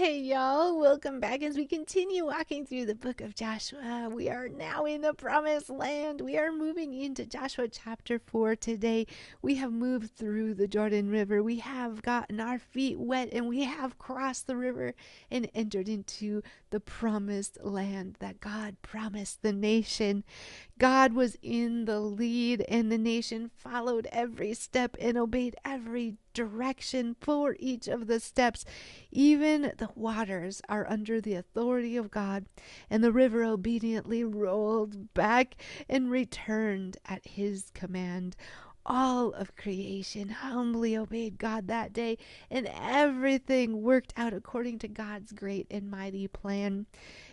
Hey y'all, welcome back as we continue walking through the book of Joshua. We are now in the promised land. We are moving into Joshua chapter 4 today. We have moved through the Jordan River. We have gotten our feet wet and we have crossed the river and entered into the promised land that God promised the nation. God was in the lead, and the nation followed every step and obeyed every direction for each of the steps. Even the waters are under the authority of God, and the river obediently rolled back and returned at his command. All of creation humbly obeyed God that day, and everything worked out according to God's great and mighty plan.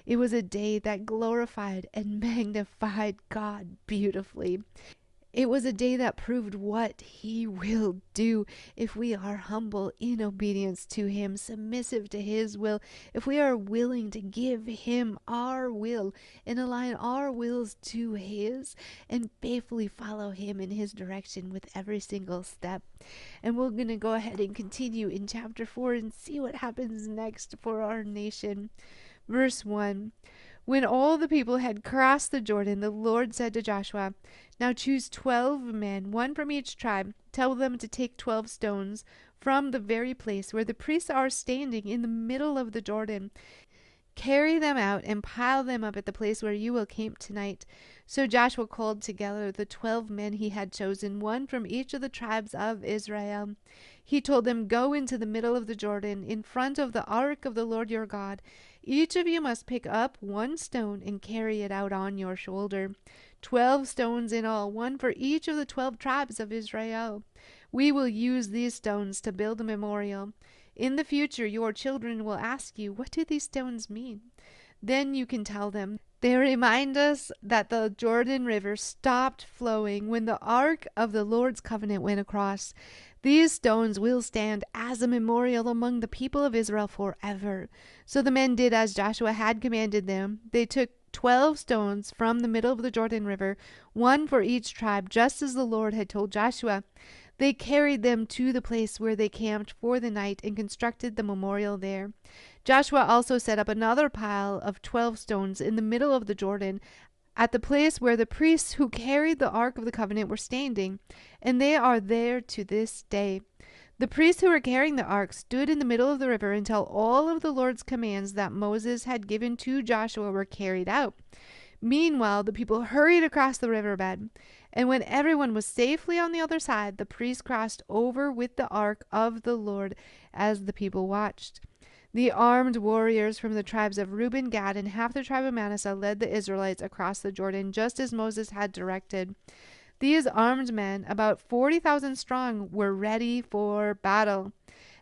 It was a day that glorified and magnified God beautifully. It was a day that proved what he will do if we are humble in obedience to him, submissive to his will, if we are willing to give him our will and align our wills to his and faithfully follow him in his direction with every single step. And we're going to go ahead and continue in chapter 4 and see what happens next for our nation. Verse 1. When all the people had crossed the Jordan, the Lord said to Joshua, "Now choose 12 men, one from each tribe. Tell them to take 12 stones from the very place where the priests are standing in the middle of the Jordan. Carry them out and pile them up at the place where you will camp tonight." So Joshua called together the 12 men he had chosen, one from each of the tribes of Israel. He told them, "Go into the middle of the Jordan, in front of the ark of the Lord your God. Each of you must pick up one stone and carry it out on your shoulder. 12 stones in all, one for each of the 12 tribes of Israel. We will use these stones to build a memorial. In the future, your children will ask you, 'What do these stones mean?' Then you can tell them, 'They remind us that the Jordan River stopped flowing when the ark of the Lord's covenant went across. These stones will stand as a memorial among the people of Israel forever.' So the men did as Joshua had commanded them. They took 12 stones from the middle of the Jordan River, one for each tribe, just as the Lord had told Joshua. They carried them to the place where they camped for the night and constructed the memorial there. Joshua also set up another pile of 12 stones in the middle of the Jordan at the place where the priests who carried the Ark of the Covenant were standing, and they are there to this day. The priests who were carrying the ark stood in the middle of the river until all of the Lord's commands that Moses had given to Joshua were carried out. Meanwhile, the people hurried across the riverbed, and when everyone was safely on the other side, the priests crossed over with the ark of the Lord as the people watched. The armed warriors from the tribes of Reuben, Gad, and half the tribe of Manasseh led the Israelites across the Jordan, just as Moses had directed. These armed men, about 40,000 strong, were ready for battle,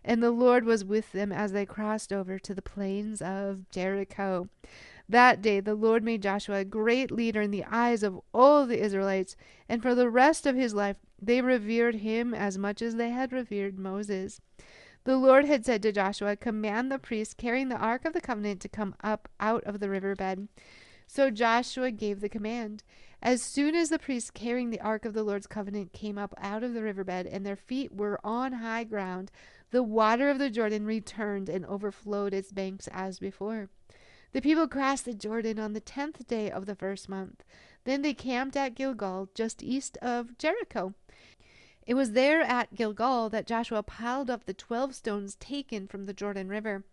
and the Lord was with them as they crossed over to the plains of Jericho. That day the Lord made Joshua a great leader in the eyes of all the Israelites, and for the rest of his life they revered him as much as they had revered Moses. The Lord had said to Joshua, "Command the priests carrying the Ark of the Covenant to come up out of the riverbed." So Joshua gave the command. As soon as the priests carrying the Ark of the Lord's Covenant came up out of the riverbed and their feet were on high ground, the water of the Jordan returned and overflowed its banks as before. The people crossed the Jordan on the 10th day of the first month. Then they camped at Gilgal, just east of Jericho. It was there at Gilgal that Joshua piled up the 12 stones taken from the Jordan River.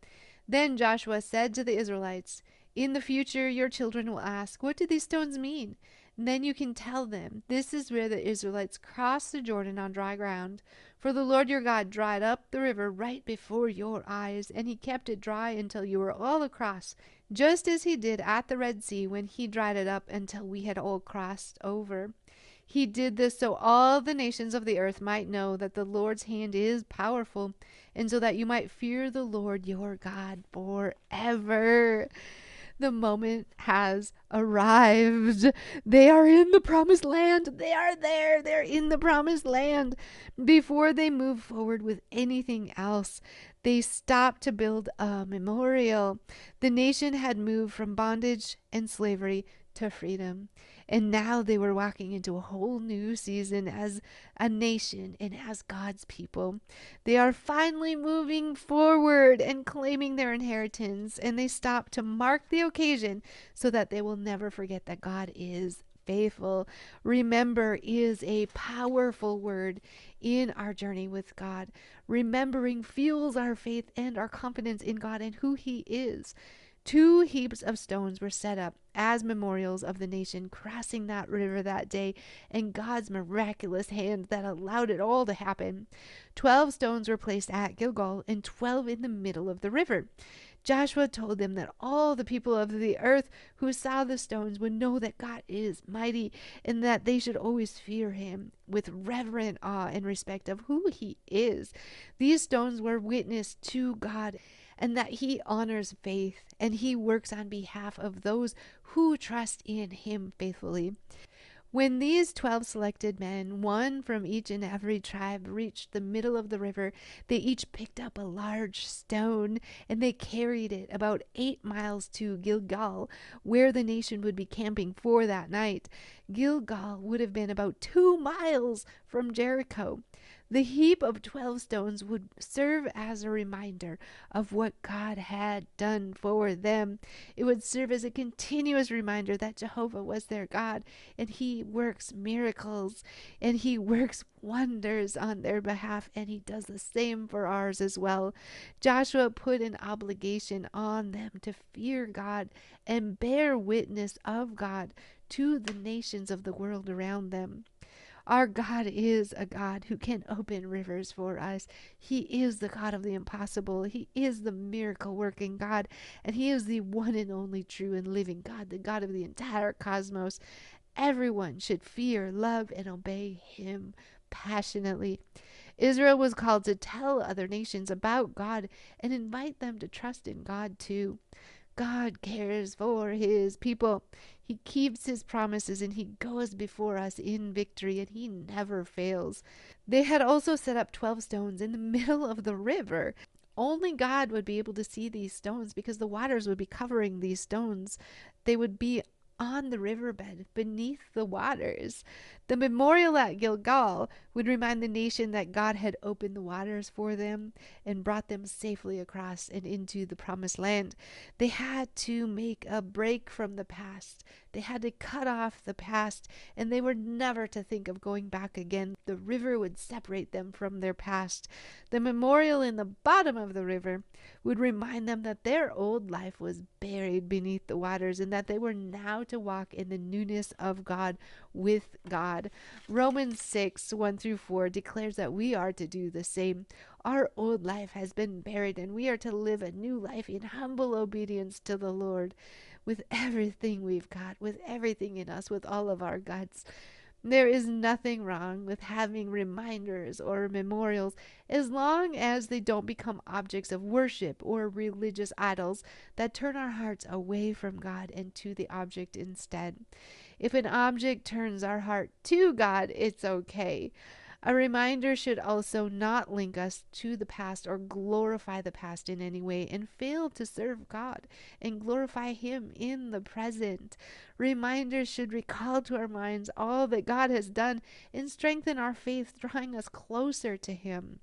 Then Joshua said to the Israelites, "In the future your children will ask, 'What do these stones mean?' And then you can tell them, 'This is where the Israelites crossed the Jordan on dry ground. For the Lord your God dried up the river right before your eyes, and he kept it dry until you were all across, just as he did at the Red Sea when he dried it up until we had all crossed over.' He did this so all the nations of the earth might know that the Lord's hand is powerful, and so that you might fear the Lord your God forever." The moment has arrived. They are in the promised land. They are there. They're in the promised land. Before they move forward with anything else, they stop to build a memorial. The nation had moved from bondage and slavery to freedom. And now they were walking into a whole new season as a nation and as God's people. They are finally moving forward and claiming their inheritance, and they stop to mark the occasion so that they will never forget that God is faithful. Remember is a powerful word in our journey with God. Remembering fuels our faith and our confidence in God and who He is. 2 heaps of stones were set up as memorials of the nation crossing that river that day and God's miraculous hand that allowed it all to happen. 12 stones were placed at Gilgal and 12 in the middle of the river. Joshua told them that all the people of the earth who saw the stones would know that God is mighty and that they should always fear Him with reverent awe and respect of who He is. These stones were witness to God and that He honors faith and He works on behalf of those who trust in Him faithfully. When these 12 selected men, one from each and every tribe, reached the middle of the river, they each picked up a large stone and they carried it about 8 miles to Gilgal, where the nation would be camping for that night. Gilgal would have been about 2 miles from Jericho. The heap of 12 stones would serve as a reminder of what God had done for them. It would serve as a continuous reminder that Jehovah was their God and He works miracles and He works wonders on their behalf, and He does the same for ours as well. Joshua put an obligation on them to fear God and bear witness of God to the nations of the world around them. Our God is a God who can open rivers for us. He is the God of the impossible. He is the miracle working God, and He is the one and only true and living God, the God of the entire cosmos. Everyone should fear, love, and obey Him passionately. Israel was called to tell other nations about God and invite them to trust in God too. God cares for His people. He keeps His promises and He goes before us in victory, and He never fails. They had also set up 12 stones in the middle of the river. Only God would be able to see these stones because the waters would be covering these stones. They would be on the riverbed beneath the waters. The memorial at Gilgal would remind the nation that God had opened the waters for them and brought them safely across and into the promised land. They had to make a break from the past. They had to cut off the past, and they were never to think of going back again. The river would separate them from their past. The memorial in the bottom of the river would remind them that their old life was buried beneath the waters and that they were now to walk in the newness of God with God. Romans 6:1-4 declares that we are to do the same. Our old life has been buried and we are to live a new life in humble obedience to the Lord with everything we've got, with everything in us, with all of our guts. There is nothing wrong with having reminders or memorials as long as they don't become objects of worship or religious idols that turn our hearts away from God and to the object instead. If an object turns our heart to God, it's okay. A reminder should also not link us to the past or glorify the past in any way and fail to serve God and glorify Him in the present. Reminders should recall to our minds all that God has done and strengthen our faith, drawing us closer to Him.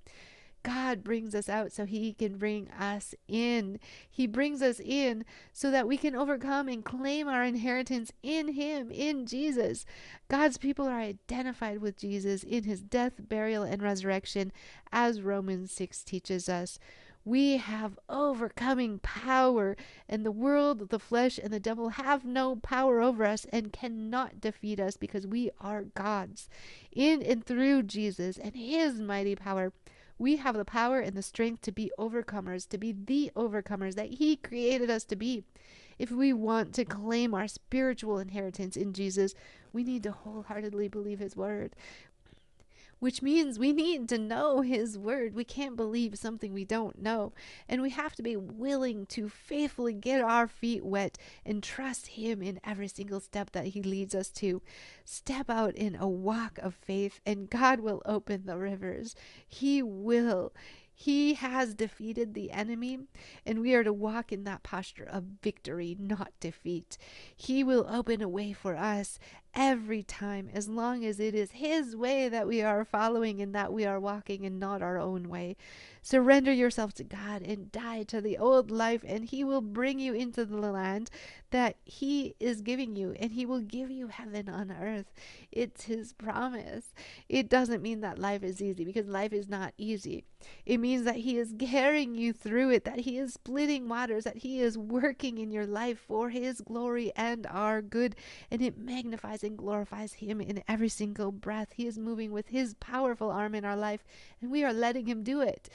God brings us out so He can bring us in. He brings us in so that we can overcome and claim our inheritance in Him, in Jesus. God's people are identified with Jesus in His death, burial, and resurrection, as Romans 6 teaches us. We have overcoming power, and the world, the flesh, and the devil have no power over us and cannot defeat us because we are God's. In and through Jesus and His mighty power, we have the power and the strength to be overcomers, to be the overcomers that He created us to be. If we want to claim our spiritual inheritance in Jesus, we need to wholeheartedly believe His word, which means we need to know His word. We can't believe something we don't know, and we have to be willing to faithfully get our feet wet and trust Him in every single step that He leads us to. Step out in a walk of faith, and God will open the rivers. He will. He has defeated the enemy, and we are to walk in that posture of victory, not defeat. He will open a way for us every time, as long as it is His way that we are following and that we are walking and not our own way. Surrender yourself to God and die to the old life, and He will bring you into the land that He is giving you, and He will give you heaven on earth. It's His promise. It doesn't mean that life is easy, because life is not easy. It means that He is carrying you through it, that He is splitting waters, that He is working in your life for His glory and our good, and it magnifies and glorifies Him in every single breath. He is moving with His powerful arm in our life, and we are letting Him do it.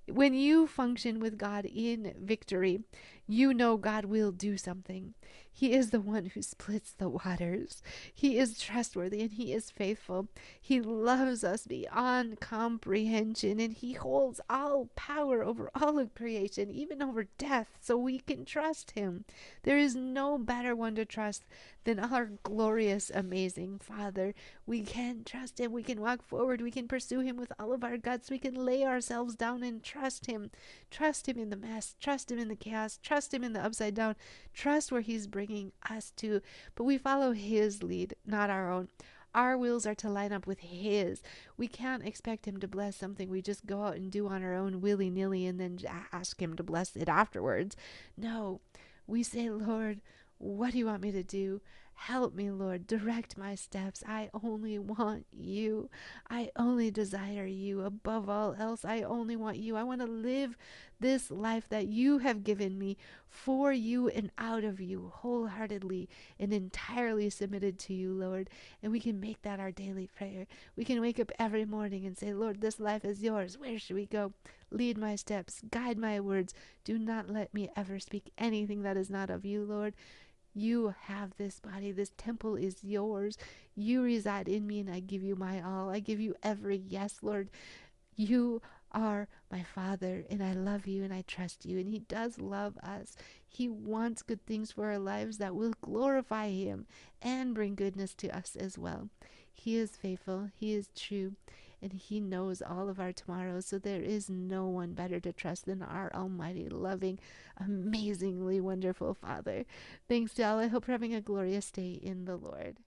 When you function with God in victory, you know God will do something. He is the one who splits the waters. He is trustworthy and He is faithful. He loves us beyond comprehension, and He holds all power over all of creation, even over death, so we can trust Him. There is no better one to trust than our glorious, amazing Father. We can trust Him. We can walk forward. We can pursue Him with all of our guts. We can lay ourselves down and trust Him. Trust Him in the mess. Trust Him in the chaos. Trust Him in the upside down. Trust where He's bringing us to. But we follow His lead, not our own. Our wills are to line up with His. We can't expect Him to bless something we just go out and do on our own willy-nilly and then ask Him to bless it afterwards. No, we say, Lord, what do you want me to do? Help me, Lord. Direct my steps. I only want you. I only desire you. Above all else, I only want you. I want to live this life that you have given me for you and out of you, wholeheartedly and entirely submitted to you, Lord. And we can make that our daily prayer. We can wake up every morning and say, Lord, this life is yours. Where should we go? Lead my steps. Guide my words. Do not let me ever speak anything that is not of you, Lord. You have this body. This temple is yours. You reside in me, and I give you my all. I give you every yes, Lord. You are my Father, and I love you, and I trust you. And He does love us. He wants good things for our lives that will glorify Him and bring goodness to us as well. He is faithful. He is true. And He knows all of our tomorrows. So there is no one better to trust than our almighty, loving, amazingly wonderful Father. Thanks, y'all. I hope you're having a glorious day in the Lord.